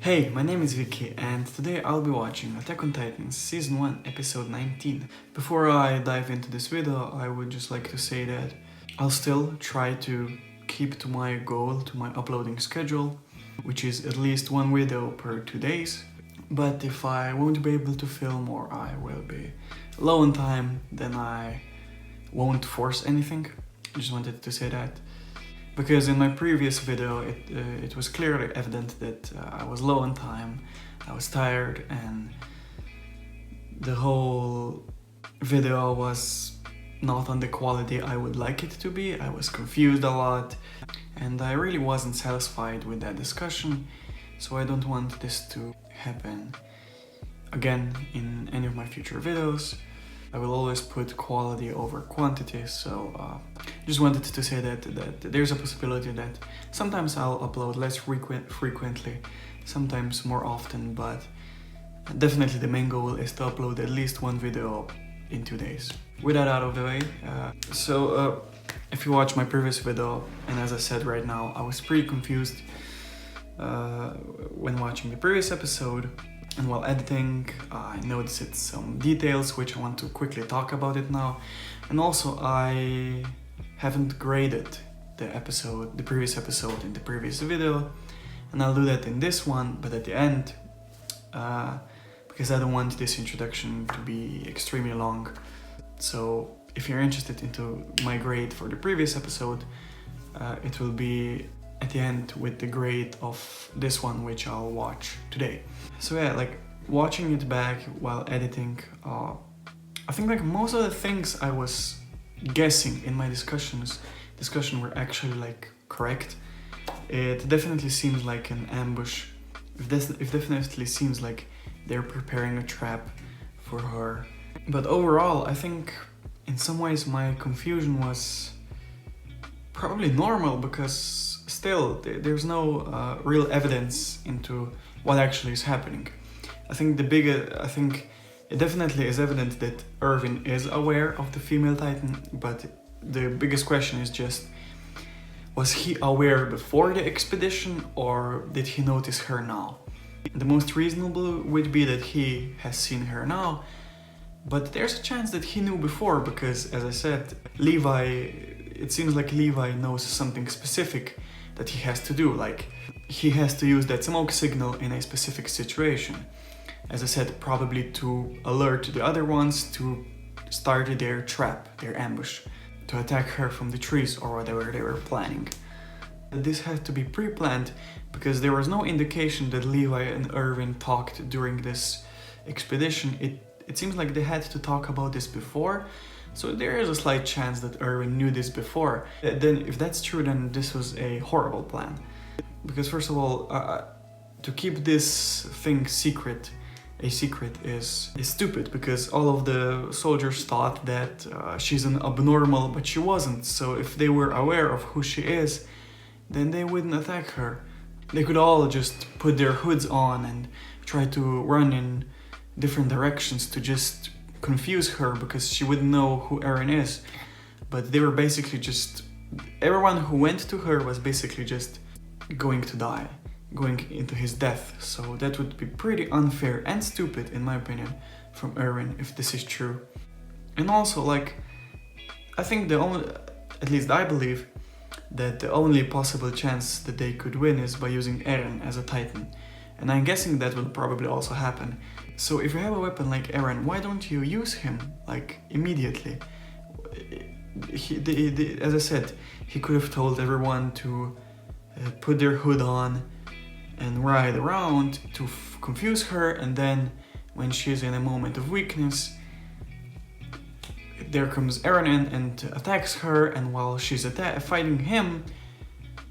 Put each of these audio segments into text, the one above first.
Hey, my name is Vikky and today I'll be watching Attack on Titan Season 1 Episode 19. Before I dive into this video, I would just like to say that I'll still try to keep to my goal, to my uploading schedule, which is at least one video per 2 days. But if I won't be able to film or I will be low on time, then I won't force anything. I just wanted to say that. Because in my previous video, it was clearly evident that I was low on time, I was tired, and the whole video was not on the quality I would like it to be. I was confused a lot, and I really wasn't satisfied with that discussion, so I don't want this to happen again in any of my future videos. I will always put quality over quantity, so just wanted to say that there's a possibility that sometimes I'll upload less frequently, sometimes more often, but definitely the main goal is to upload at least one video in 2 days. With that out of the way, if you watch my previous video, and as I said right now, I was pretty confused when watching the previous episode. And while editing, I noticed some details which I want to quickly talk about it now. And also, I haven't graded the previous episode in the previous video, and I'll do that in this one, but at the end, because I don't want this introduction to be extremely long. So if you're interested into my grade for the previous episode, it will be at the end with the grade of this one, which I'll watch today. So yeah, like watching it back while editing, I think like most of the things I was guessing in my discussion were actually like correct. It definitely seems like an ambush. It definitely seems like they're preparing a trap for her. But overall, I think in some ways my confusion was probably normal, because still there's no real evidence into what actually is happening. I think it definitely is evident that Erwin is aware of the female Titan, but the biggest question is just, was he aware before the expedition or did he notice her now? The most reasonable would be that he has seen her now, but there's a chance that he knew before, because as I said, it seems like Levi knows something specific that he has to do, like he has to use that smoke signal in a specific situation. As I said, probably to alert the other ones to start their trap, their ambush, to attack her from the trees or whatever they were planning. This had to be pre-planned because there was no indication that Levi and Erwin talked during this expedition. It seems like they had to talk about this before, so there is a slight chance that Erwin knew this before. Then if that's true, then this was a horrible plan. Because first of all, to keep this thing secret is stupid, because all of the soldiers thought that she's an abnormal, but she wasn't. So if they were aware of who she is, then they wouldn't attack her. They could all just put their hoods on and try to run in different directions to just confuse her, because she wouldn't know who Eren is. But they were basically just, everyone who went to her was basically just going to die, going into his death. So that would be pretty unfair and stupid, in my opinion, from Eren, if this is true. And also, like, I think at least I believe that the only possible chance that they could win is by using Eren as a Titan. And I'm guessing that will probably also happen. So if you have a weapon like Eren, why don't you use him, like, immediately? As I said, he could have told everyone to put their hood on and ride around to confuse her, and then when she's in a moment of weakness, there comes Eren in and attacks her, and while she's fighting him,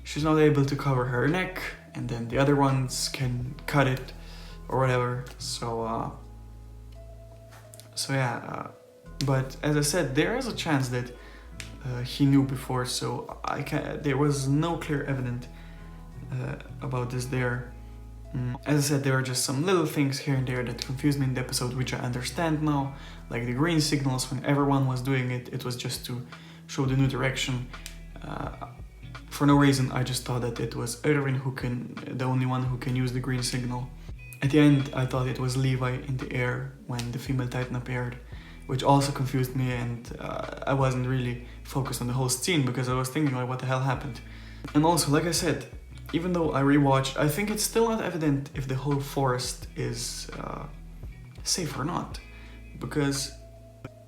she's not able to cover her neck, and then the other ones can cut it or whatever. So yeah, but as I said, there is a chance that he knew before, so there was no clear evidence about this there. As I said, there are just some little things here and there that confused me in the episode, which I understand now, like the green signals when everyone was doing it. It was just to show the new direction. For no reason, I just thought that it was Erwin the only one who can use the green signal. At the end, I thought it was Levi in the air when the female titan appeared, which also confused me, and I wasn't really focused on the whole scene because I was thinking like, what the hell happened? And also, like I said, even though I rewatched, I think it's still not evident if the whole forest is safe or not, because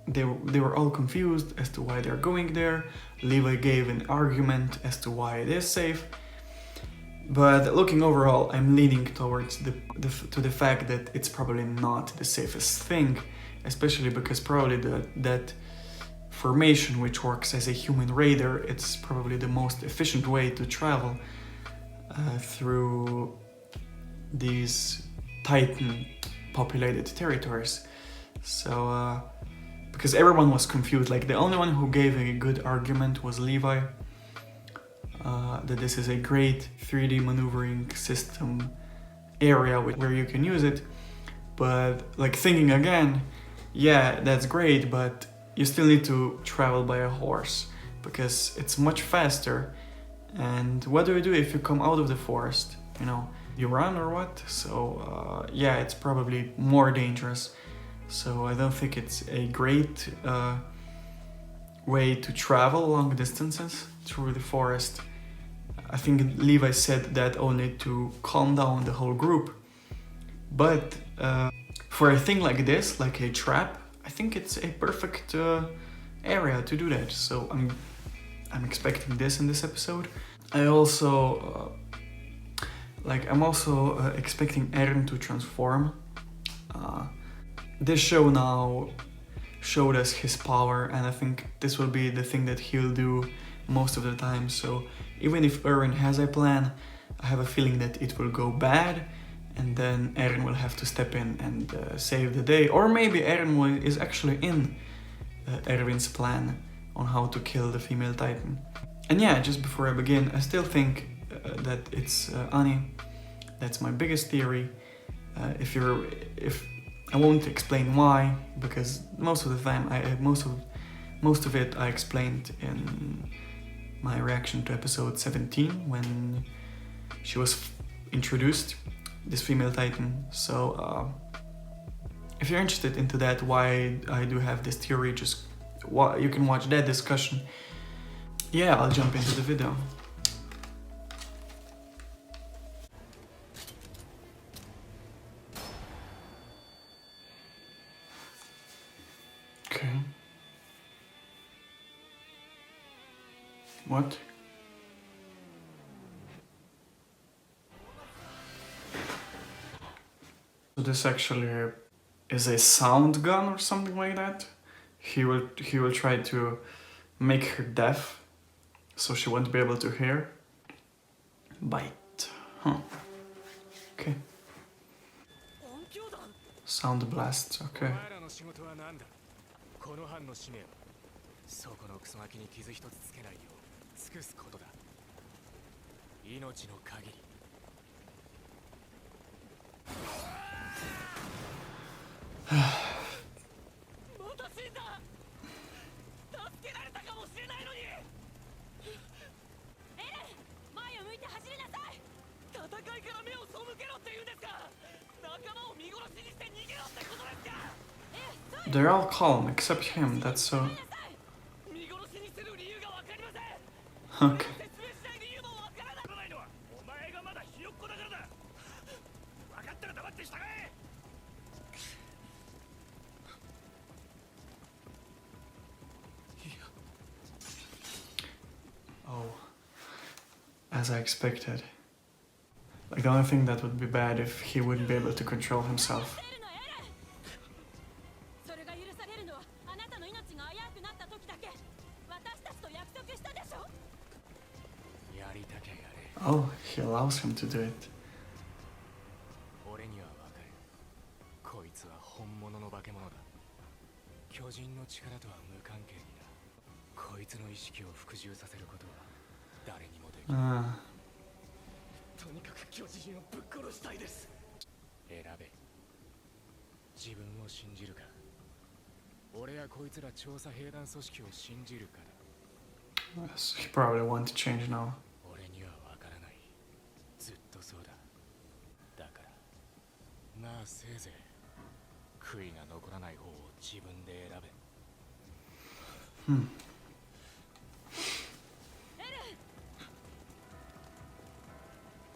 they were all confused as to why they're going there. Levi gave an argument as to why it is safe, but looking overall, I'm leaning towards the fact that it's probably not the safest thing, especially because probably that formation, which works as a human radar, it's probably the most efficient way to travel through these Titan populated territories. So because everyone was confused, like the only one who gave a good argument was Levi, that this is a great 3D maneuvering system area where you can use it. But like thinking again, yeah, that's great, but you still need to travel by a horse because it's much faster. And what do you do if you come out of the forest? You know, you run or what? So yeah, it's probably more dangerous. So I don't think it's a great way to travel long distances through the forest. I think Levi said that only to calm down the whole group. But for a thing like this, like a trap, I think it's a perfect area to do that. So I'm expecting this in this episode. I also I'm also expecting Eren to transform. This show now showed us his power, and I think this will be the thing that he'll do most of the time. So even if Eren has a plan, I have a feeling that it will go bad, and then Eren will have to step in and save the day. Or maybe Eren is actually in Erwin's plan on how to kill the female titan. And yeah, just before I begin, I still think that it's Ani. That's my biggest theory. If I won't explain why, because most of the time, most of it I explained in my reaction to episode 17 when she was introduced, this female titan. So if you're interested into that, why I do have this theory, you can watch that discussion. Yeah, I'll jump into the video. Okay. What? So this actually is a sound gun or something like that? He will try to make her deaf, so she won't be able to hear. Bite. Huh. Okay. Sound blasts, okay. They're all calm except him, that's so... Okay. Oh, as I expected. Like, the only thing that would be bad if he wouldn't be able to control himself. Oh, he allows him to do it. Yes, he probably wants to change now. なせいぜい悔いが残らない方を自分で選べ。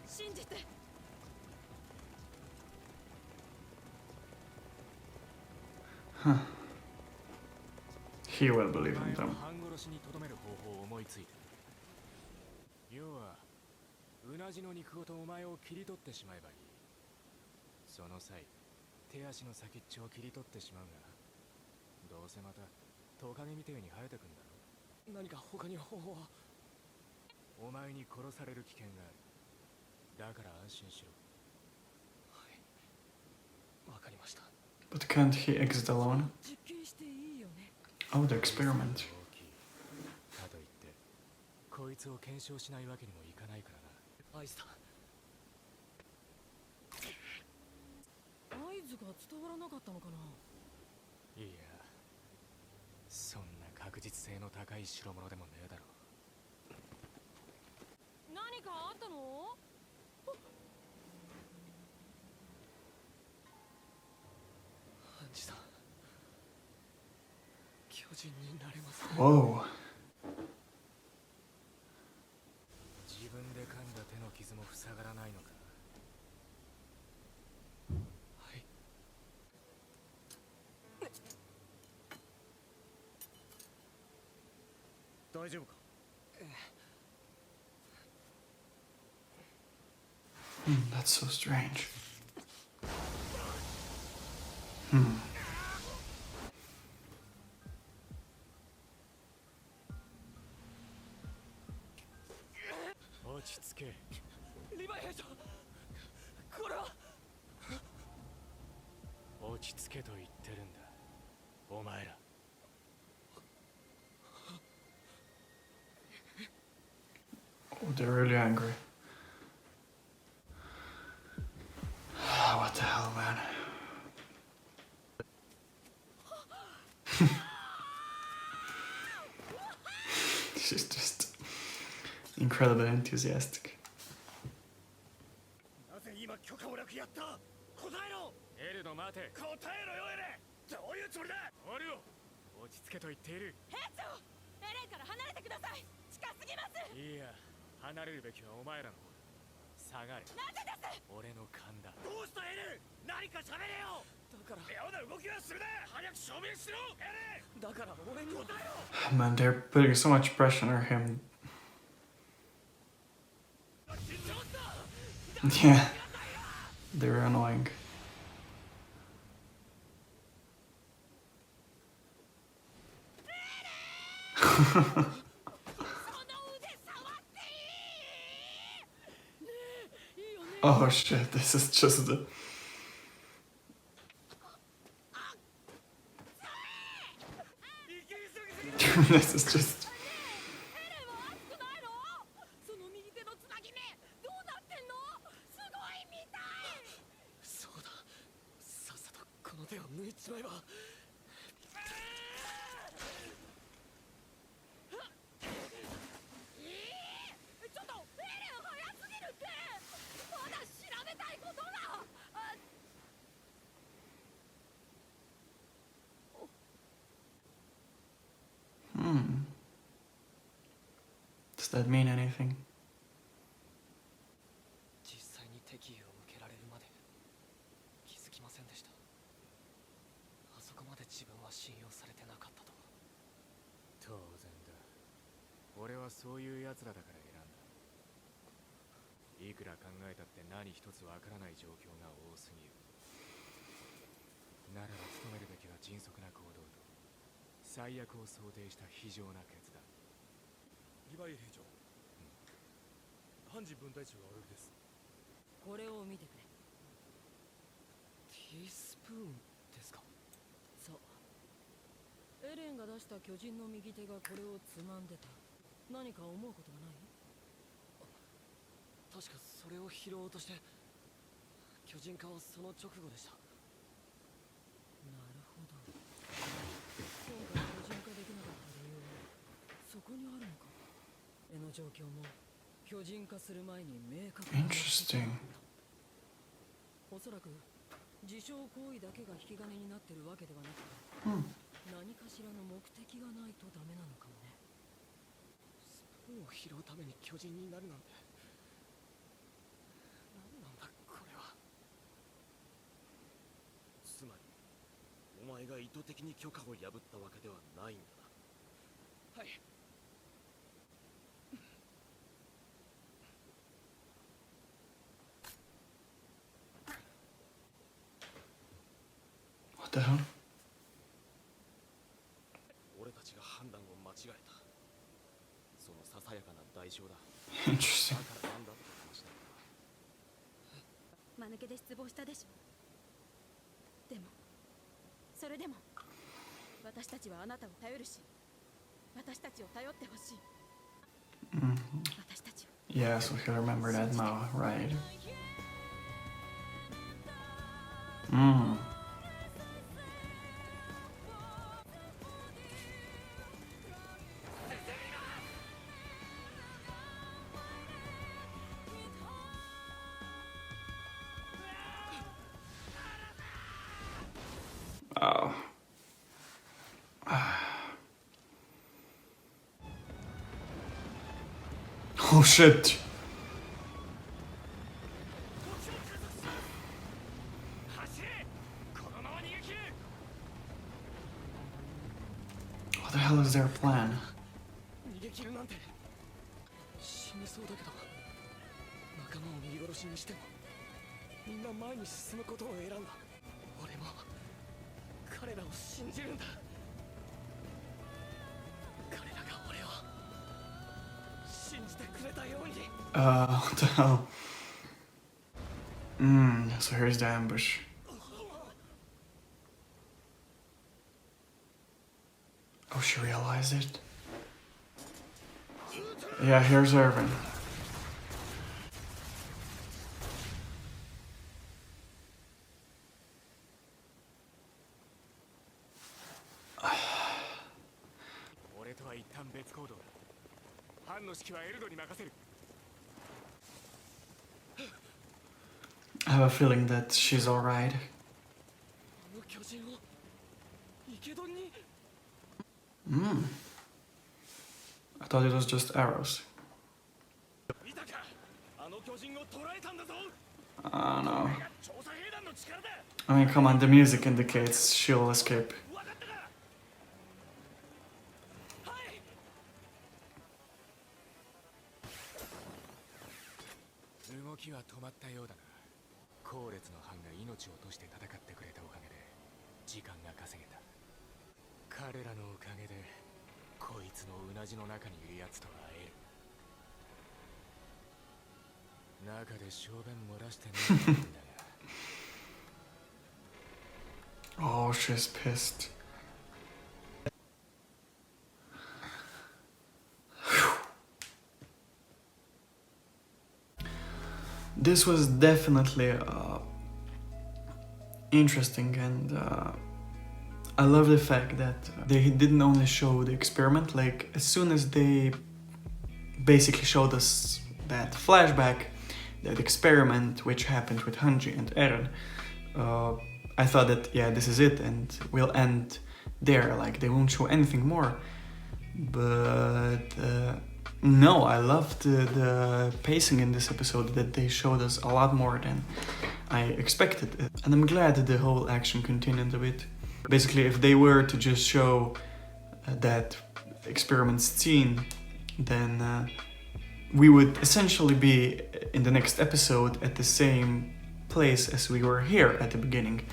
信じて。He will believe in them. 半殺しにとどめる方法を思いついた。要はうなじの肉ごとお前を切り取ってしまえばいい。その際手足の先っちょを切り取ってしまうが、どうせまたトカゲみてえに生えてくんだろ。何か他に方法は？お前に殺される危険がある。だから安心しろ。はい、わかりました。 But can't he exit alone? 実験していいよね。 Oh, the experiment. かといってこいつを検証しないわけにもいかないからな。合図だ。合図が伝わらなかったのかな。いや、そんな確実性の高い代物でもねえだろ。何かあったの？ハンジさん、巨人になれます。 Whoa. 自分で噛んだ手の傷も塞がらないのか。はい。大丈夫か？That's so strange. 落ち着け。リヴァイ兵長、これは。落ち着けと言ってるんだ、お前ら。Oh, they're really angry. What the hell, man? She's just incredibly enthusiastic. なぜ今許可もなくやった？答えろ！エルド待て。答えろよエレ！どういうつもりだ？終わるよ。落ち着けと言っている。兵長、エレンから離れてください。近すぎます。いいや、離れるべきはお前らの方だ。下がれ。なぜです？俺の勘だ。どうしたエレン？何か喋れよ。だから。妙な動きはするな。早く証明しろ。エレン。だから俺に答えろ。 Man, they're putting so much pressure on him. Yeah, they're annoying. Oh shit, this is just the... This is just... エレンは熱くないの？その右手のつなぎ目どうなってんの？すごい見たい。そうだ、さっさとこの手を抜いちまえば。ちょっとエレン早すぎるって。まだ調べたいことが。Does that mean anything? 実際に敵意を向けられるまで気づきませんでした。あそこまで自分は信用されてなかったとは。当然だ。俺はそういう奴らだから選んだ。いくら考えたって何一つわからない状況が多すぎる。ならば努めるべきは迅速な行動と最悪を想定した非常な決断。リヴァイ兵長、ハンジ分隊長がお呼びです。これを見てくれ。ティースプーンですか？そう。エレンが出した巨人の右手がこれをつまんでた。何か思うことはない？確かそれを拾おうとして巨人化はその直後でした。なるほど。今回巨人化できなかった理由はそこにあるのか。絵の状況も巨人化する前に明確に。 Interesting. おそらく自傷行為だけが引き金になってるわけではなく、何かしらの目的がないとダメなのかもね。スプーンを拾うために巨人になるなんて何なんだこれは。つまりお前が意図的に許可を破ったわけではないんだな。はい。What the hell? 俺たちが判断を間違えた。そのささやかな代償だ。 Interesting. だからなんだって話だ。間抜けで失望したでしょ。でもそれでも私たちはあなたを頼るし、私たちを頼ってほしい。私たちを。 Yeah, so he'll remember that now, right? Oh. Oh shit. What the hell is their plan? 逃げ切るなんて死にそうだけど、仲間を見殺しにしてもみんな前に進むことを選んだ。俺も彼らを信じるんだ。彼らが俺を信じてくれたように。What the hell? So here's the ambush. Oh, she realized it? Yeah, here's Irvin. I have a feeling that she's alright. あの巨人を生け捕りに。 I thought it was just arrows. 見たか、あの巨人を捕らえたんだぞ。 Oh no. 調査兵団の力だ。 I mean, come on, the music indicates she'll escape. わかったか。はい。動きは止まったようだな。後列の班が命を落として戦ってくれたおかげで時間が稼げた。彼らのおかげでこいつのうなじの中にいるやつと会える。中で小便漏らしてないんだが。Oh, she's pissed. This was definitely interesting, and I love the fact that they didn't only show the experiment. Like, as soon as they basically showed us that flashback, that experiment which happened with Hanji and Eren, I thought that, yeah, this is it and we'll end there, like they won't show anything more. But no, I loved the pacing in this episode, that they showed us a lot more than I expected. And I'm glad that the whole action continued a bit. Basically, if they were to just show that experiment scene, then we would essentially be in the next episode at the same place as we were here at the beginning.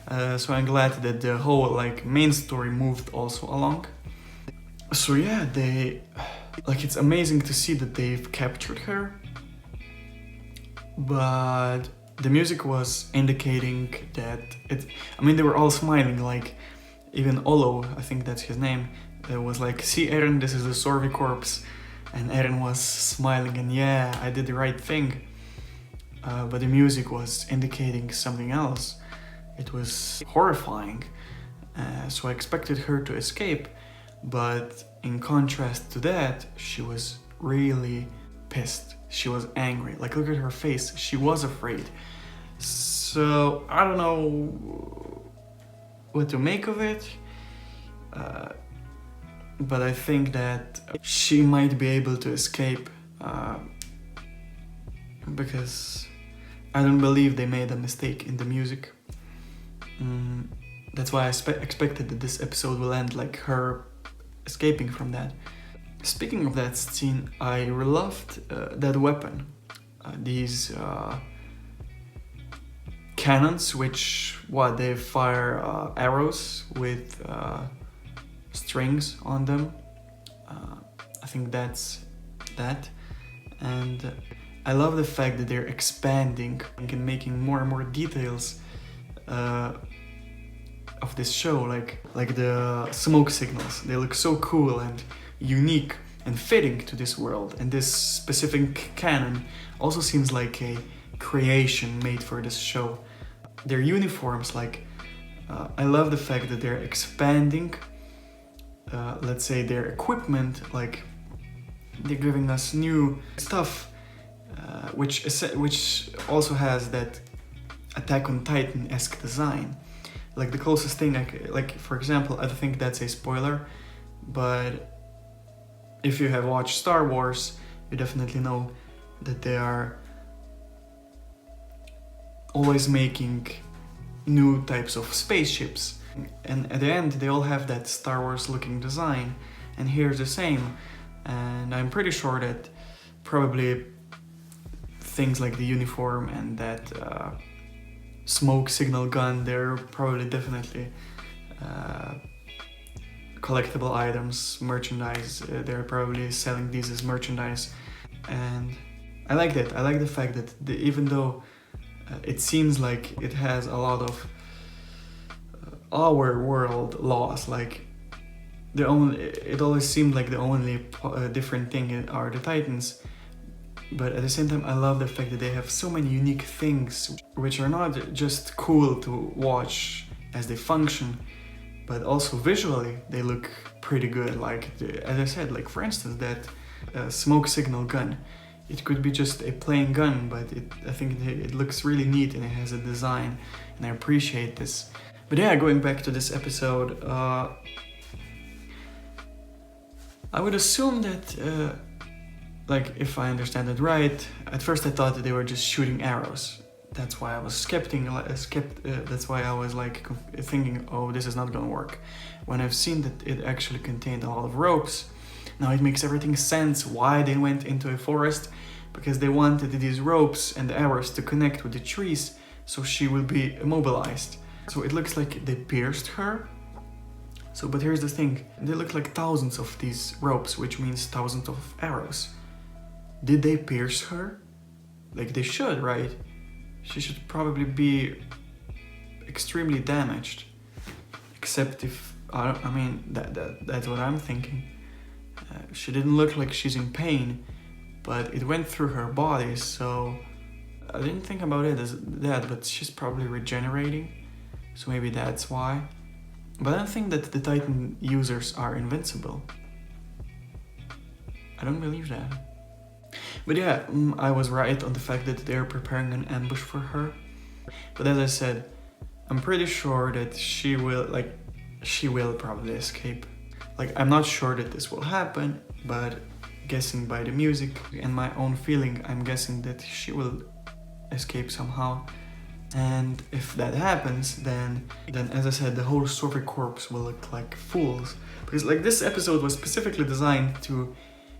So I'm glad that the whole main story moved also along. So yeah, it's amazing to see that they've captured her, but the music was indicating that they were all smiling, even Olo, I think that's his name, was like, see Eren, this is a Sorvi corpse, and Eren was smiling and yeah, I did the right thing. But the music was indicating something else. It was horrifying, so I expected her to escape, but in contrast to that, she was really pissed. She was angry. Look at her face. She was afraid. So I don't know what to make of it, but I think that she might be able to escape, because I don't believe they made a mistake in the music. That's why I expected that this episode will end like her escaping from that. Speaking of that scene, I loved that weapon. These cannons, which they fire arrows with strings on them. I think that's that. And I love the fact that they're expanding and making more and more details of this show, like the smoke signals. They look so cool and unique and fitting to this world, and this specific cannon also seems like a creation made for this show. Their uniforms, I love the fact that they're expanding, let's say, their equipment, like they're giving us new stuff, which also has that Attack on Titan-esque design. Like the closest thing, for example, I don't think that's a spoiler, but if you have watched Star Wars, you definitely know that they are always making new types of spaceships. And at the end, they all have that Star Wars looking design, and here's the same. And I'm pretty sure that probably things like the uniform and that smoke signal gun, they're probably definitely collectible items, merchandise. They're probably selling these as merchandise, and I like that. I like the fact that even though it seems like it has a lot of our world laws, like it always seemed like the only different thing are the Titans. But at the same time, I love the fact that they have so many unique things, which are not just cool to watch as they function, but also visually they look pretty good. Like, as I said, like for instance, that smoke signal gun. It could be just a plain gun, but I think it looks really neat and it has a design, and I appreciate this. But yeah, going back to this episode, I would assume that if I understand it right, at first I thought that they were just shooting arrows. That's why I was that's why I was thinking, oh, this is not gonna work. When I've seen that it actually contained a lot of ropes, now it makes everything sense why they went into a forest, because they wanted these ropes and the arrows to connect with the trees, so she will be immobilized. So it looks like they pierced her. But here's the thing, they look like thousands of these ropes, which means thousands of arrows. Did they pierce her? Like they should, right? She should probably be extremely damaged. Except if, that's what I'm thinking. She didn't look like she's in pain, but it went through her body, so I didn't think about it as that, but she's probably regenerating, so maybe that's why. But I don't think that the Titan users are invincible. I don't believe that. But yeah, I was right on the fact that they're preparing an ambush for her. But as I said, I'm pretty sure that she will probably escape. I'm not sure that this will happen, but guessing by the music and my own feeling, I'm guessing that she will escape somehow. And if that happens, then as I said, the whole Story Corps will look like fools. Because this episode was specifically designed to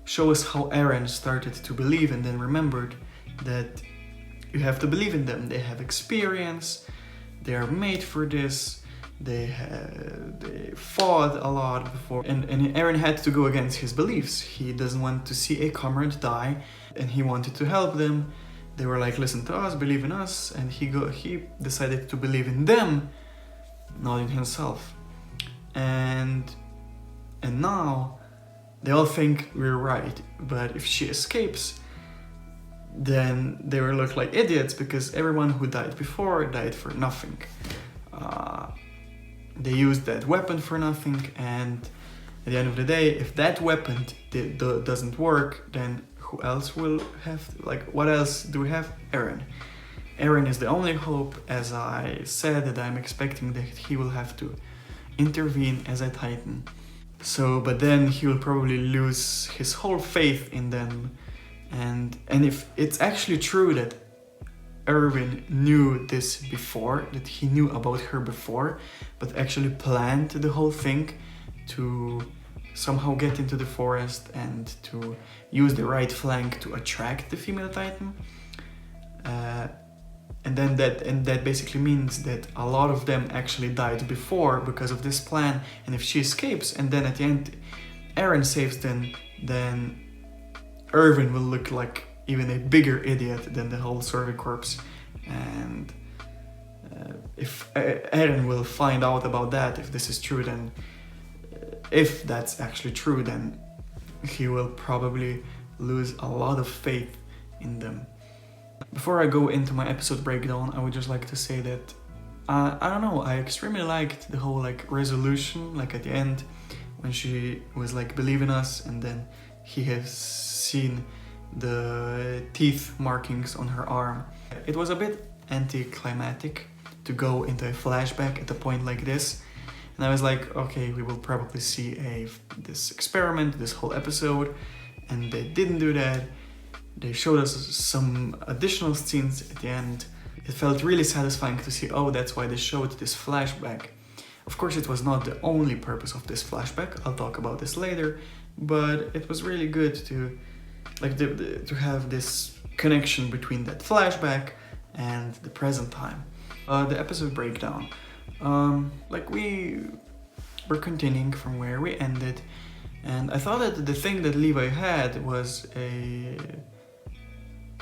show us how Eren started to believe and then remembered that you have to believe in them. They have experience, they are made for this, they fought a lot before, and Eren had to go against his beliefs. He doesn't want to see a comrade die, and he wanted to help them. They were like, listen to us, believe in us, and he decided to believe in them, not in himself. And now they all think we're right, but if she escapes, then they will look like idiots, because everyone who died before died for nothing. They used that weapon for nothing, and at the end of the day, if that weapon doesn't work, then who else will have, what else do we have? Eren. Eren is the only hope, as I said, that I'm expecting that he will have to intervene as a Titan. So, but then he will probably lose his whole faith in them. And if it's actually true that Erwin knew this before, that he knew about her before, but actually planned the whole thing to somehow get into the forest and to use the right flank to attract the female Titan. And that basically means that a lot of them actually died before because of this plan. And if she escapes and then at the end Eren saves them, then Erwin will look like even a bigger idiot than the whole Survey Corps. And if Eren will find out about that, if this is true, then if that's actually true, then he will probably lose a lot of faith in them. Before I go into my episode breakdown, I would just like to say that I don't know, I extremely liked the whole like resolution, like at the end when she was like believe in us, and then he has seen the teeth markings on her arm. It was a bit anticlimactic to go into a flashback at a point like this, and I was like, okay, we will probably see this experiment, this whole episode, and they didn't do that. They showed us some additional scenes at the end. It felt really satisfying to see, oh, that's why they showed this flashback. Of course, it was not the only purpose of this flashback, I'll talk about this later, but it was really good to to have this connection between that flashback and the present time. The episode breakdown. We were continuing from where we ended, and I thought that the thing that Levi had was a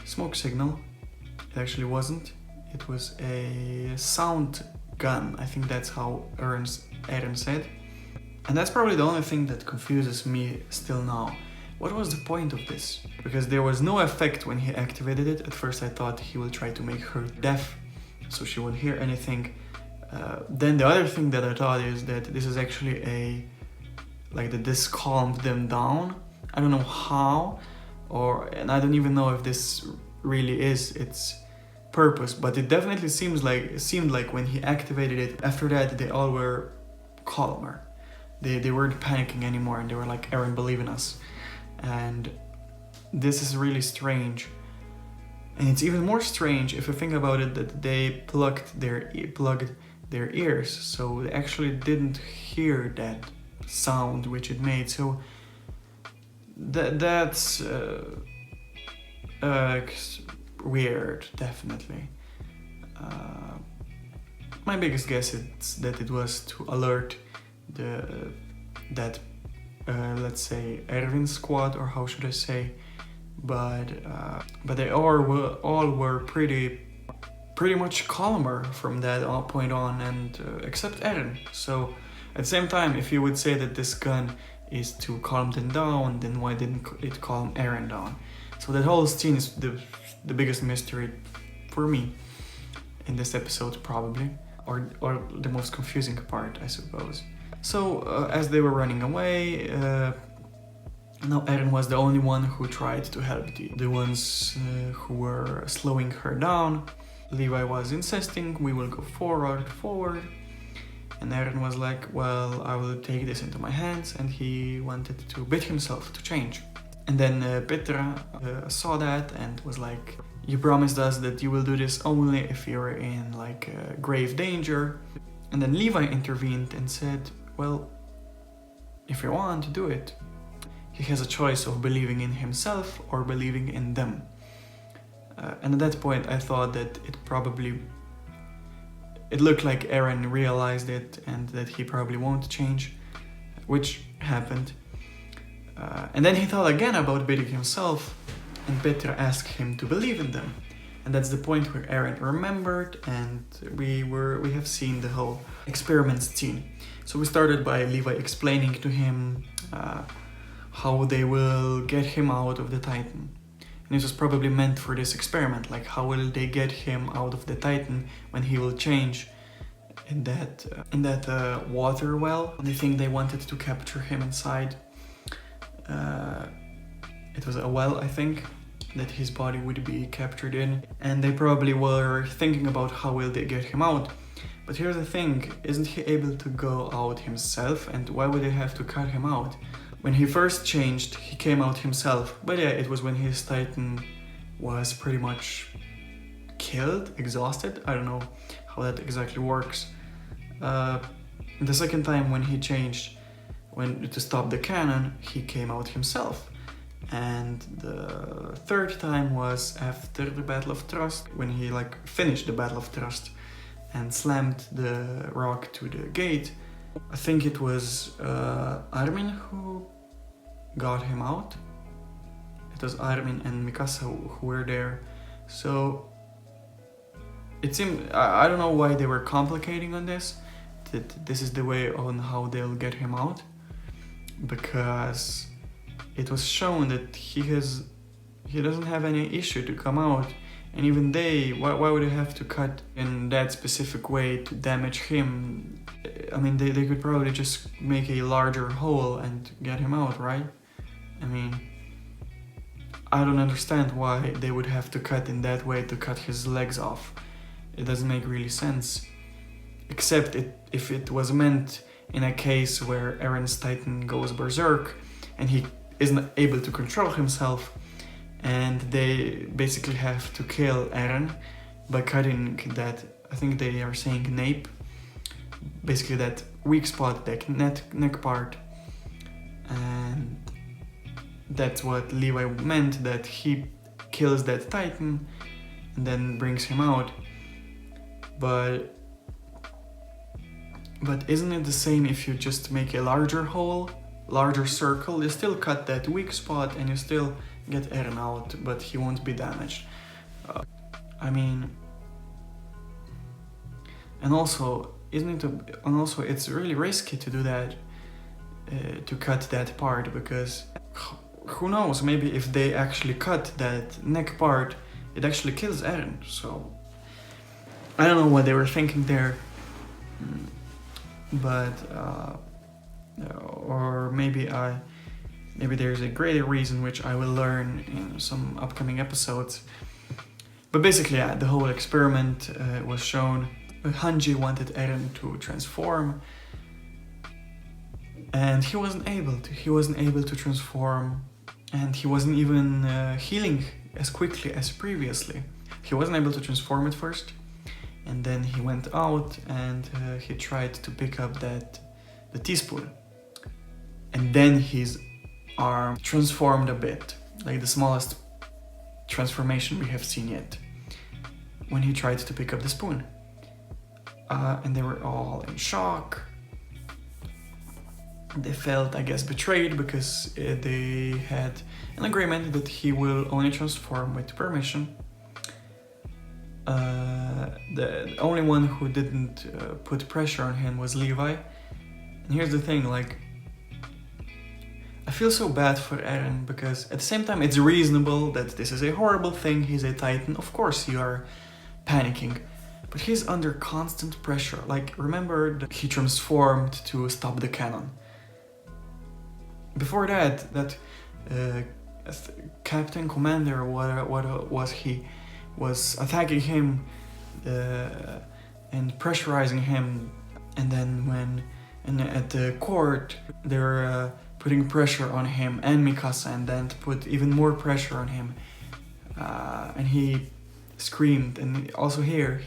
smoke signal. It actually wasn't. It was a sound gun. I think that's how Eren said. And that's probably the only thing that confuses me still now. What was the point of this? Because there was no effect when he activated it. At first I thought he will try to make her deaf, so she won't hear anything. Then the other thing that I thought is that this is actually that this calmed them down. I don't know how, and I don't even know if this really is its purpose, but it definitely seemed like when he activated it, after that they all were calmer. They weren't panicking anymore, and they were like, Eren, believe in us. And this is really strange. And it's even more strange if you think about it that they plugged their ears, so they actually didn't hear that sound which it made. So that's weird, definitely. My biggest guess is that it was to alert let's say Erwin's squad, or how should I say, but they all were pretty much calmer from that point on, and except Eren. So at the same time, if you would say that this gun is to calm them down, then why didn't it calm Eren down? So that whole scene is the biggest mystery for me in this episode, probably, or the most confusing part, I suppose. So as they were running away, now Eren was the only one who tried to help the ones who were slowing her down. Levi was insisting, we will go forward, and Eren was like, well, I will take this into my hands, and he wanted to bid himself to change. And then Petra saw that and was like, you promised us that you will do this only if you're in grave danger. And then Levi intervened and said, well, if you want to do it, he has a choice of believing in himself or believing in them. And at that point I thought that it looked like Eren realized it and that he probably won't change, which happened. And then he thought again about bidding himself, and Petra asked him to believe in them. And that's the point where Eren remembered, and we have seen the whole experiment scene. So we started by Levi explaining to him how they will get him out of the Titan. And it was probably meant for this experiment, like how will they get him out of the Titan when he will change in that water well. And I think they wanted to capture him inside. It was a well, I think. that his body would be captured in, and they probably were thinking about how will they get him out. But here's the thing, isn't he able to go out himself, and why would they have to cut him out? When he first changed, he came out himself, but yeah, it was when his Titan was pretty much killed, exhausted. I don't know how that exactly works. The second time when he changed, to stop the cannon, he came out himself. And the third time was after the Battle of Trust, when he finished the Battle of Trust and slammed the rock to the gate. I think it was Armin who got him out. It was Armin and Mikasa who were there. So it seemed, I don't know why they were complicating on this, that this is the way on how they'll get him out, because it was shown that he doesn't have any issue to come out, and even why would they have to cut in that specific way to damage him? I mean, they could probably just make a larger hole and get him out, right? I mean, I don't understand why they would have to cut in that way to cut his legs off. It doesn't make really sense. Except if it was meant in a case where Eren's Titan goes berserk and he isn't able to control himself, and they basically have to kill Eren by cutting that, I think they are saying nape, basically that weak spot, that neck part, and that's what Levi meant, that he kills that Titan and then brings him out. But isn't it the same if you just make a larger hole, larger circle? You still cut that weak spot and you still get Eren out, but he won't be damaged. I mean, and also it's really risky to do that, to cut that part, because who knows, maybe if they actually cut that neck part, it actually kills Eren. So I don't know what they were thinking there, but or maybe there's a greater reason which I will learn in some upcoming episodes. But basically, yeah, the whole experiment was shown. Hanji wanted Eren to transform, and he wasn't able to. He wasn't able to transform, and he wasn't even healing as quickly as previously. He wasn't able to transform at first, and then he went out and he tried to pick up the teaspoon, and then his arm transformed a bit, like the smallest transformation we have seen yet, when he tried to pick up the spoon. And they were all in shock. They felt, I guess, betrayed, because they had an agreement that he will only transform with permission. The only one who didn't put pressure on him was Levi. And here's the thing, I feel so bad for Eren, because at the same time it's reasonable that this is a horrible thing, he's a Titan, of course you are panicking. But he's under constant pressure. Remember that he transformed to stop the cannon. Before that Captain Commander, what was he, was attacking him and pressurizing him, and then at the court they're putting pressure on him and Mikasa, and then to put even more pressure on him, and he screamed. And also here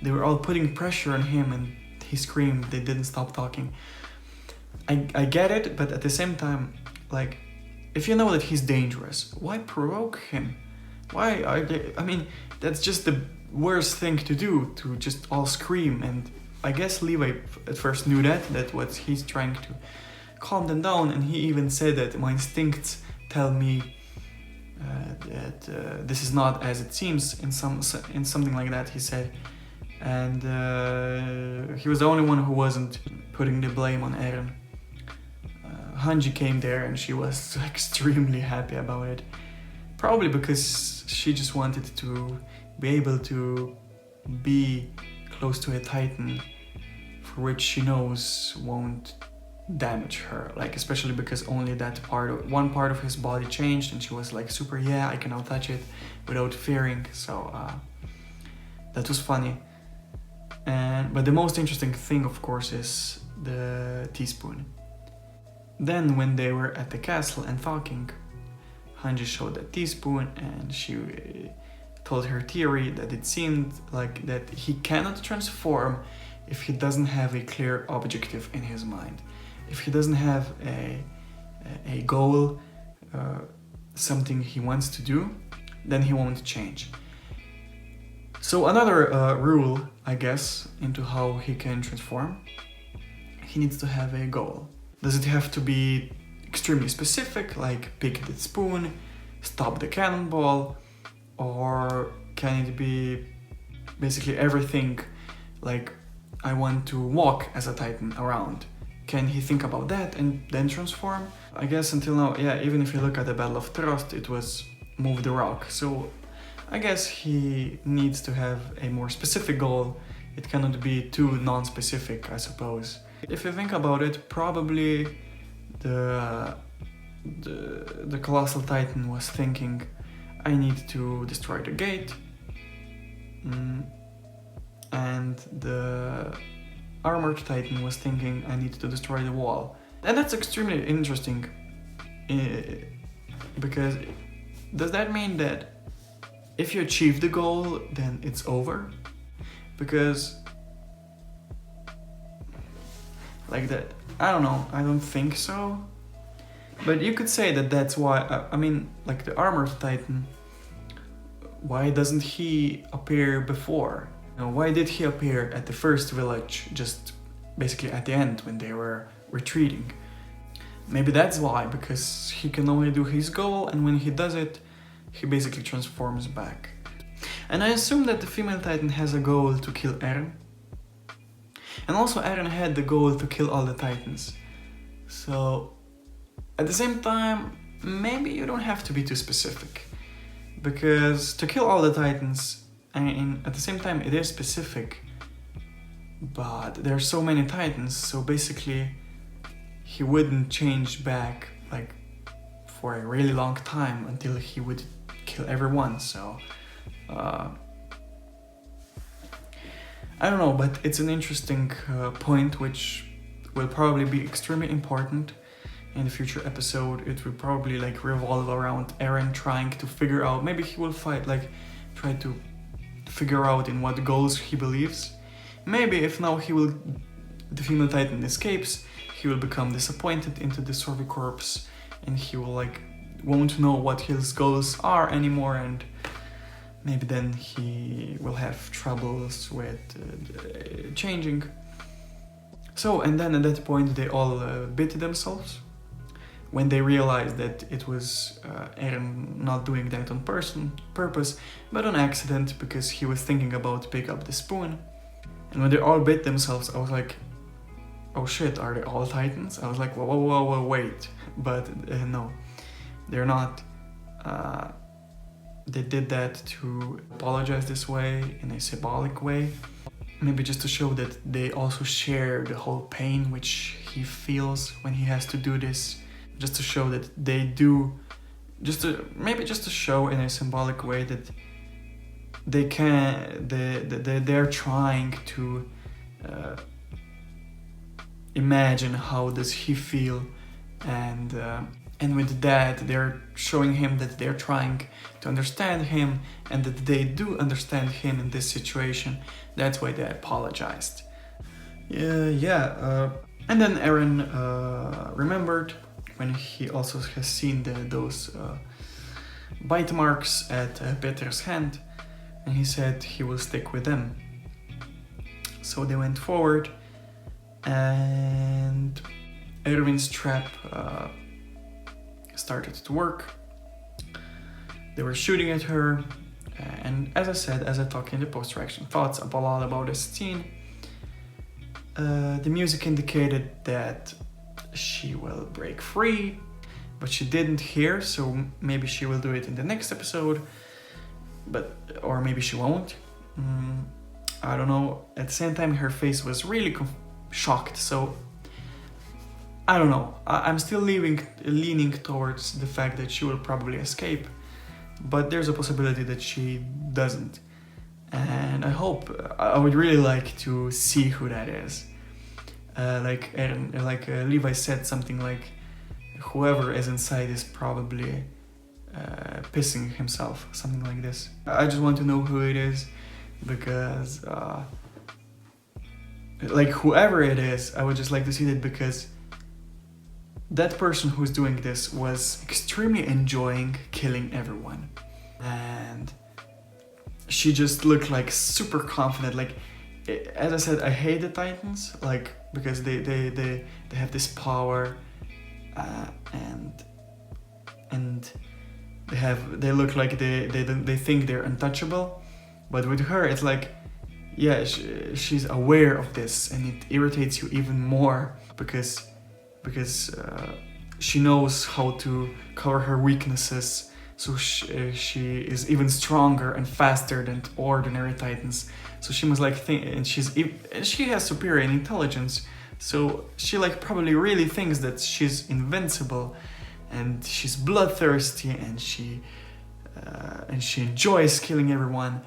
they were all putting pressure on him and he screamed. They didn't stop talking. I get it, but at the same time, if you know that he's dangerous, why provoke him? Why are they, I mean, that's just the worst thing to do, to just all scream. And I guess Levi at first knew that what he's trying to calm them down, and he even said that my instincts tell me that this is not as it seems, in something like that he said. And he was the only one who wasn't putting the blame on Eren. Hanji came there and she was extremely happy about it. Probably because she just wanted to be able to be close to a Titan for which she knows won't damage her, like especially because only one part of his body changed, and she was like super, yeah, I can now touch it without fearing. So that was funny. But the most interesting thing, of course, is the teaspoon. Then when they were at the castle and talking, Hanji showed that teaspoon, and she told her theory that it seemed like that he cannot transform if he doesn't have a clear objective in his mind. If he doesn't have a goal, something he wants to do, then he won't change. So another rule, I guess, into how he can transform, he needs to have a goal. Does it have to be extremely specific, like pick the spoon, stop the cannonball, or can it be basically everything, like I want to walk as a Titan around? Can he think about that and then transform? I guess until now, yeah, even if you look at the Battle of Trust, it was move the rock. So I guess he needs to have a more specific goal. It cannot be too non-specific, I suppose. If you think about it, probably the Colossal Titan was thinking, I need to destroy the gate, and the Armored Titan was thinking, I need to destroy the wall. And that's extremely interesting, because does that mean that if you achieve the goal, then it's over? Because like that, I don't know, I don't think so. But you could say that that's why, I mean, like the Armored Titan, why doesn't he appear before? You know, why did he appear at the first village, just basically at the end when they were retreating? Maybe that's why, because he can only do his goal, and when he does it, he basically transforms back. And I assume that the female Titan has a goal to kill Eren. And also Eren had the goal to kill all the Titans. So at the same time, maybe you don't have to be too specific. Because to kill all the Titans, I mean, at the same time it is specific, but there are so many Titans, so basically he wouldn't change back like for a really long time until he would kill everyone. So I don't know, but it's an interesting point which will probably be extremely important in the future episode. It will probably like revolve around Eren trying to figure out, maybe he will try to figure out in what goals he believes. Maybe if now the female Titan escapes, he will become disappointed into the Sorby corpse, and he will won't know what his goals are anymore, and maybe then he will have troubles with changing. So, and then at that point they all bit themselves when they realized that it was Eren not doing that on purpose, but on accident, because he was thinking about pick up the spoon. And when they all bit themselves, I was like, oh shit, are they all Titans? I was like, whoa, wait. But no, they're not. They did that to apologize this way, in a symbolic way. Maybe just to show that they also share the whole pain which he feels when he has to do this. Just to show that they do, just to show in a symbolic way that they're trying to imagine how does he feel, and with that they're showing him that they're trying to understand him, and that they do understand him in this situation. That's why they apologized. And then Eren remembered when he also has seen those bite marks at Peter's hand, and he said he will stick with them. So they went forward, and Erwin's trap started to work. They were shooting at her, and as I said, as I talk in the post-reaction thoughts a lot about this scene, the music indicated that she will break free, but she didn't hear, so maybe she will do it in the next episode, or maybe she won't. I don't know. At the same time, her face was really shocked, so I don't know. I'm still leaning towards the fact that she will probably escape, but there's a possibility that she doesn't. And I would really like to see who that is. Like Levi said something like, whoever is inside is probably pissing himself, something like this. I just want to know who it is, because like whoever it is, I would just like to see that, because that person who's doing this was extremely enjoying killing everyone. And she just looked like super confident. Like, as I said, I hate the Titans, like, because they have this power, and they look like they think they're untouchable. But with her, it's like, yeah, she's aware of this, and it irritates you even more, because she knows how to cover her weaknesses, so she is even stronger and faster than ordinary Titans. So she must like think, and she has superior intelligence, so she like probably really thinks that she's invincible, and she's bloodthirsty, and she enjoys killing everyone.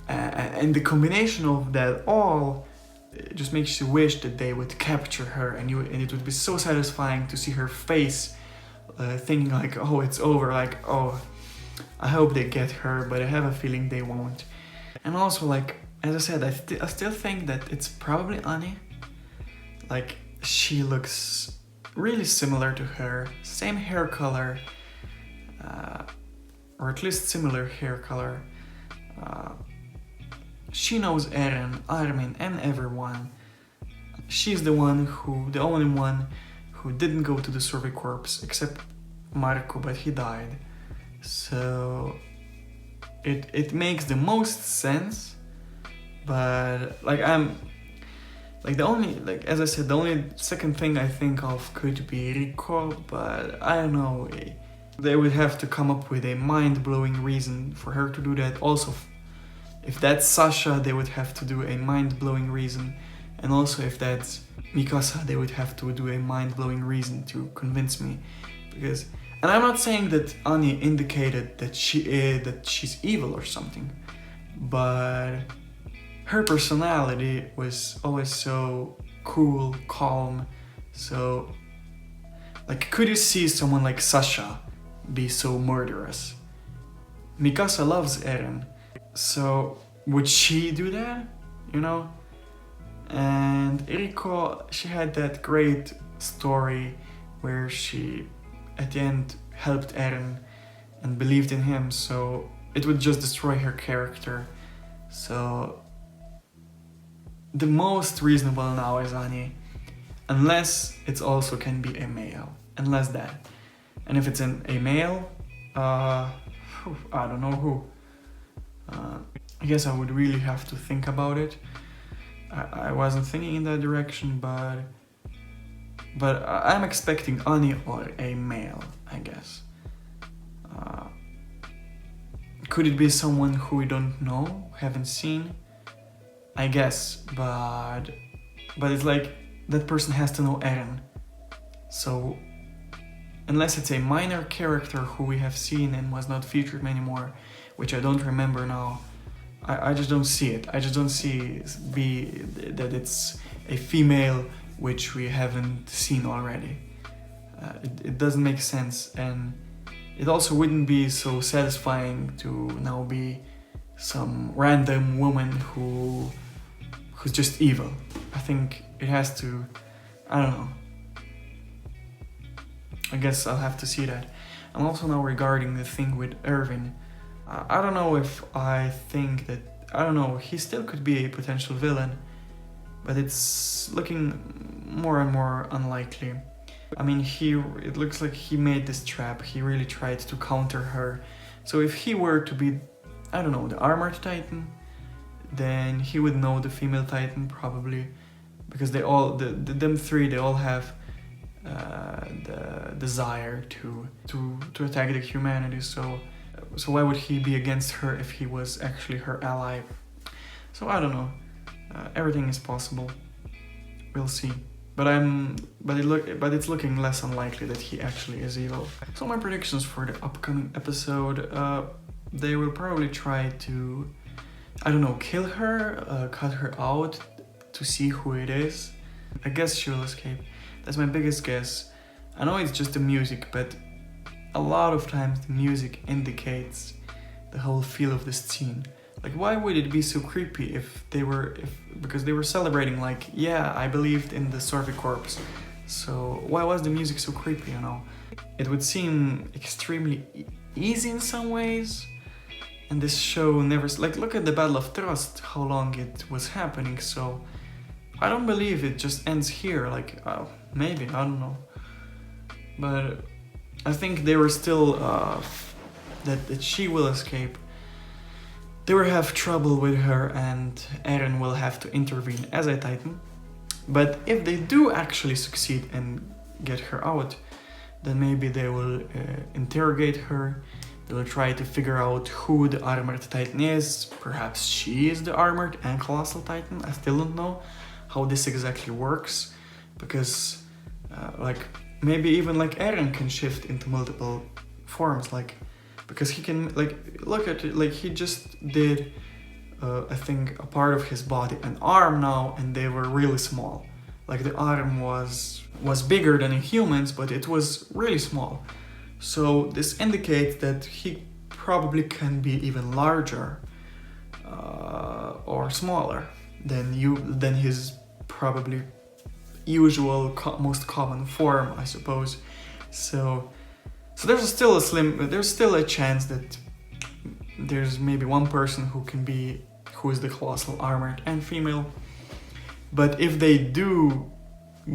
And the combination of that all just makes you wish that they would capture her, and it would be so satisfying to see her face, thinking like, oh, it's over, like, oh, I hope they get her, but I have a feeling they won't. And also, like, as I said, I still think that it's probably Annie. Like, she looks really similar to her, same hair color, or at least similar hair color. She knows Eren, Armin, and everyone. She's the only one who didn't go to the Survey Corps, except Marco, but he died. So it makes the most sense, but like the only second thing I think of could be Rico, but I don't know. They would have to come up with a mind-blowing reason for her to do that. Also, if that's Sasha, they would have to do a mind-blowing reason. And also, if that's Mikasa, they would have to do a mind-blowing reason to convince me. And I'm not saying that Annie indicated that she's evil or something, but her personality was always so cool, calm. So, like, could you see someone like Sasha be so murderous? Mikasa loves Eren. So, would she do that? You know? And Eriko, she had that great story where she, at the end, helped Eren and believed in him, so it would just destroy her character. So, the most reasonable now is Annie, unless it also can be a male. Unless that. And if it's a male, I don't know who. I guess I would really have to think about it. I wasn't thinking in that direction, but I'm expecting Annie or a male, I guess. Could it be someone who we don't know, haven't seen? I guess, but it's like that person has to know Eren. So unless it's a minor character who we have seen and was not featured anymore, which I don't remember now, I just don't see it. I just don't see that it's a female which we haven't seen already. It doesn't make sense, and it also wouldn't be so satisfying to now be some random woman who's just evil. I think it has to, I don't know. I guess I'll have to see that. And also now regarding the thing with Irvin, I don't know if I think that, I don't know, he still could be a potential villain, but it's looking more and more unlikely. I mean, it looks like he made this trap, he really tried to counter her. So if he were to be, I don't know, the armored titan, then he would know the female titan probably, because they all, them three, they all have the desire to attack the humanity, so why would he be against her if he was actually her ally? So I don't know. Everything is possible. We'll see. but it's looking less unlikely that he actually is evil. So my predictions for the upcoming episode, they will probably try to, I don't know, kill her, cut her out to see who it is. I guess she will escape. That's my biggest guess. I know it's just the music, but a lot of times the music indicates the whole feel of this scene. Like, why would it be so creepy because they were celebrating, like, yeah, I believed in the Sorvy corpse. So why was the music so creepy, you know? It would seem extremely easy in some ways. And this show never, like, look at the Battle of Trust, how long it was happening. So I don't believe it just ends here. Like, maybe, I don't know. But I think they were still, that she will escape. They will have trouble with her and Eren will have to intervene as a Titan. But if they do actually succeed and get her out, then maybe they will interrogate her. They will try to figure out who the Armored Titan is. Perhaps she is the Armored and Colossal Titan. I still don't know how this exactly works. Because, like, maybe even like Eren can shift into multiple forms, like, because he can, like, look at it, like, he just did, I think, a part of his body, an arm now, and they were really small. Like, the arm was bigger than in humans, but it was really small. So this indicates that he probably can be even larger, or smaller than his probably usual most common form, I suppose. So there's still a chance that there's maybe one person who is the Colossal Armored and female. But if they do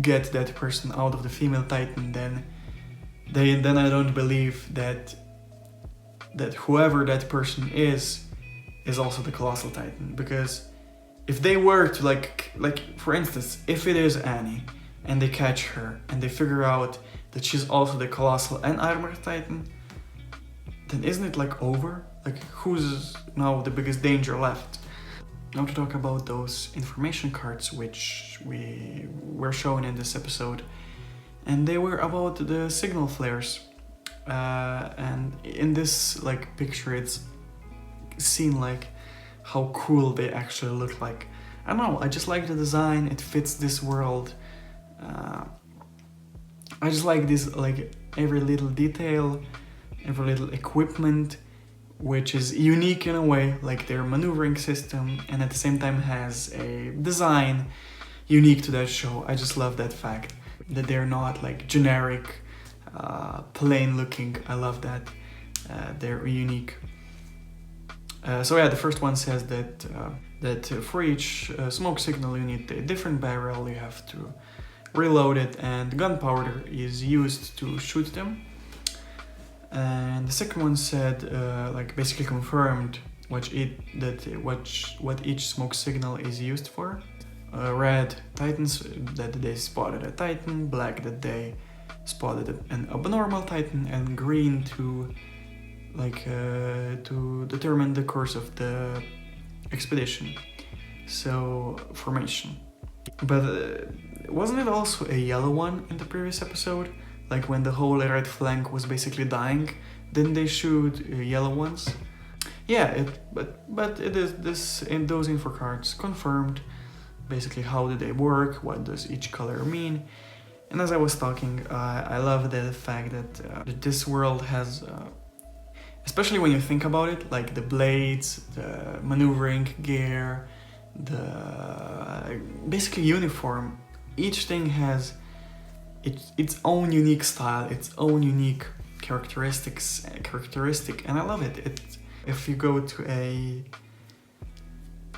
get that person out of the female Titan, then I don't believe that whoever that person is also the Colossal Titan. Because if they were to like for instance, if it is Annie and they catch her and they figure out that she's also the Colossal and Armored Titan, then isn't it like over? Like, who's now the biggest danger left? Now to talk about those information cards which we were shown in this episode. And they were about the signal flares. And in this like picture it's seen like how cool they actually look like. I don't know, I just like the design, it fits this world. I just like this, like, every little detail, every little equipment, which is unique in a way, like their maneuvering system, and at the same time has a design unique to that show. I just love that fact, that they're not like generic, plain looking. I love that. They're unique. So yeah, the first one says that for each smoke signal you need a different barrel, you have to reload it, and gunpowder is used to shoot them. And the second one said, like, basically confirmed what each smoke signal is used for. Red, Titans, that they spotted a Titan. Black, that they spotted an abnormal Titan. And green to determine the course of the expedition. So, formation. But wasn't it also a yellow one in the previous episode? Like when the whole right flank was basically dying, didn't they shoot yellow ones? Yeah, but it is this in those info cards confirmed. Basically, how do they work? What does each color mean? And as I was talking, I love the fact that this world has, especially when you think about it, like the blades, the maneuvering gear, the basically uniform. Each thing has its own unique style, its own unique characteristic, and I love it. If you go to a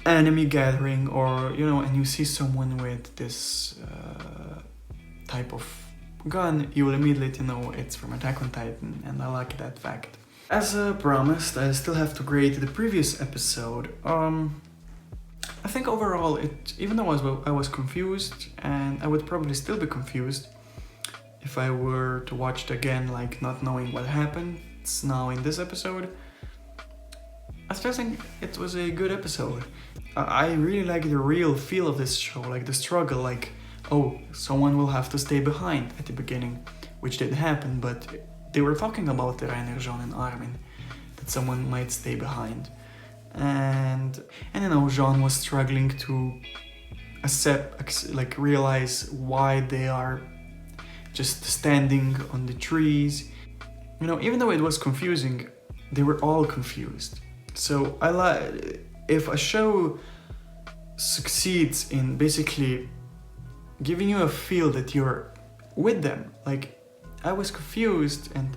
enemy gathering, or and you see someone with this type of gun, you will immediately know it's from Attack on Titan, and I like that fact. As promised, I still have to grade the previous episode. I think overall, even though I was confused, and I would probably still be confused if I were to watch it again, like not knowing what happened now in this episode, I still think it was a good episode. I really like the real feel of this show, like the struggle, like oh, someone will have to stay behind at the beginning, which didn't happen, but they were talking about the Rainer, Jean and Armin, that someone might stay behind. And you know, Jean was struggling to realize why they are just standing on the trees. You know, even though it was confusing, they were all confused. So if a show succeeds in basically giving you a feel that you're with them, like I was confused, and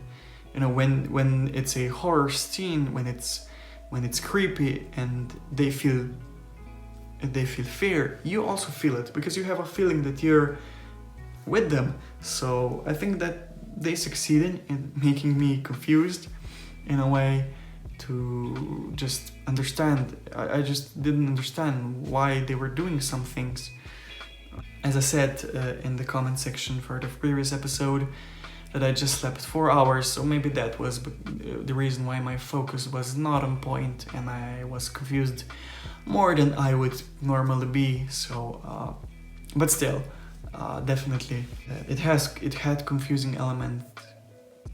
you know, when it's a horror scene, when it's creepy and they feel fear, you also feel it because you have a feeling that you're with them. So I think that they succeeded in making me confused in a way to just understand. I just didn't understand why they were doing some things. As I said in the comment section for the previous episode, that I just slept 4 hours, so maybe that was the reason why my focus was not on point and I was confused more than I would normally be. So, but still, definitely, it had confusing element,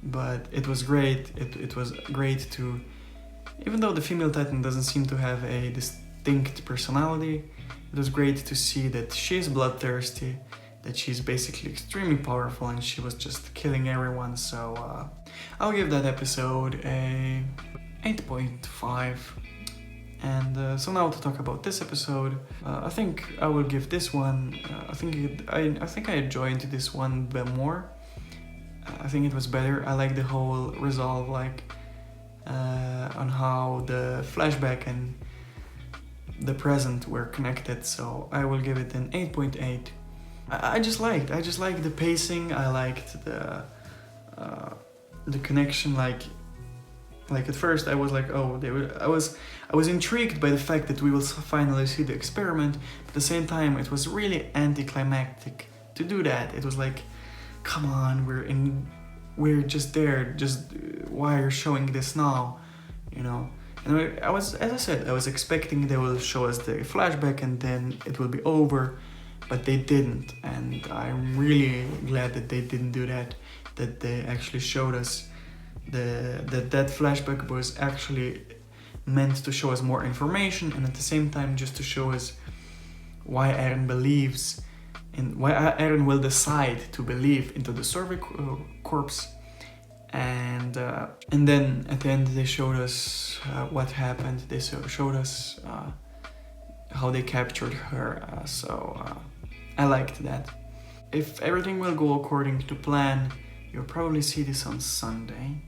but it was great. It was great to, even though the female Titan doesn't seem to have a distinct personality, it was great to see that she's bloodthirsty, that she's basically extremely powerful, and she was just killing everyone. So I'll give that episode a 8.5. And so now to talk about this episode, I think I will give this one. I think I enjoyed this one a bit more. I think it was better. I like the whole resolve, on how the flashback and the present were connected. So I will give it an 8.8. I just liked the pacing. I liked the connection. Like at first I was like, oh, I was intrigued by the fact that we will finally see the experiment. But at the same time, it was really anticlimactic to do that. It was like, come on, we're just there. Just why are you showing this now? You know. And I was, as I said, I was expecting they will show us the flashback and then it will be over. But they didn't, and I'm really glad that they didn't do that. That they actually showed us that flashback was actually meant to show us more information, and at the same time just to show us why Eren believes, and why Eren will decide to believe into the survey corpse. And then at the end they showed us what happened. They showed us how they captured her. I liked that. If everything will go according to plan, you'll probably see this on Sunday,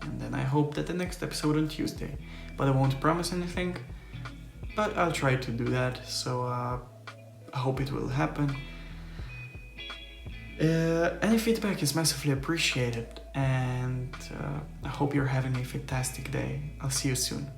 and then I hope that the next episode on Tuesday. But I won't promise anything, but I'll try to do that, so I hope it will happen. Any feedback is massively appreciated, and I hope you're having a fantastic day. I'll see you soon.